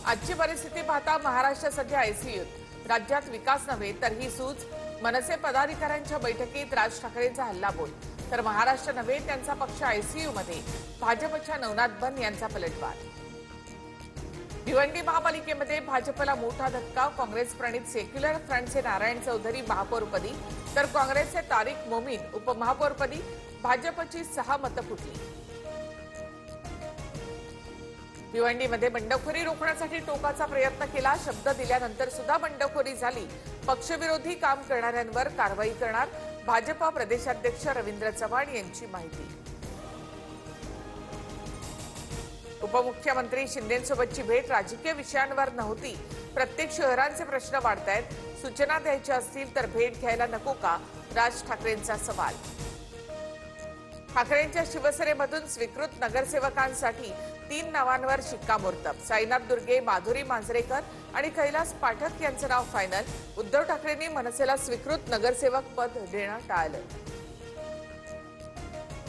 आजची परिस्थिती पाहता महाराष्ट्र सध्या आयसीयूत। राज्यात विकास नव्हे तर ही सूज। मनसे पदाधिकाऱ्यांच्या बैठकीत राज ठाकरेंचा हल्लाबोल, तर महाराष्ट्र नव्हे त्यांचा पक्ष आयसीयू मध्ये। भाजपच्या नवनाथ बन यांचा पलटवार। भिवंडी महापालिकेमध्ये भाजपला मोठा धक्का। काँग्रेस प्रणित सेक्युलर फ्रंटचे नारायण चौधरी महापौरपदी, तर काँग्रेसचे तारिक मोमीन उपमहापौरपदी। भाजपची 6 मतं फुटली। भिवंडीमध्ये बंडखोरी रोखण्यासाठी टोकाचा प्रयत्न केला। शब्द दिल्यानंतर सुद्धा बंडखोरी झाली। पक्षविरोधी काम करणाऱ्यांवर कारवाई करणार, भाजपा प्रदेशाध्यक्ष रवींद्र चव्हाण यांची माहिती। उपमुख्यमंत्री शिंदेंसोबतची भेट राजकीय विषयांवर नव्हती। प्रत्येक शहरांचे प्रश्न वाढतायत। सूचना द्यायच्या असतील तर भेट घ्यायला नको का? राज ठाकरेंचा सवाल। ठाकरेंच्या शिवसेनेमधून स्वीकृत नगरसेवकांसाठी 3 नावांवर शिक्कामोर्तब। साईनाथ दुर्गे, माधुरी मांजरेकर आणि कैलास पाठक यांचं नाव फायनल। उद्धव ठाकरेंनी मनसेला स्वीकृत नगरसेवक पद देणं टाळलं।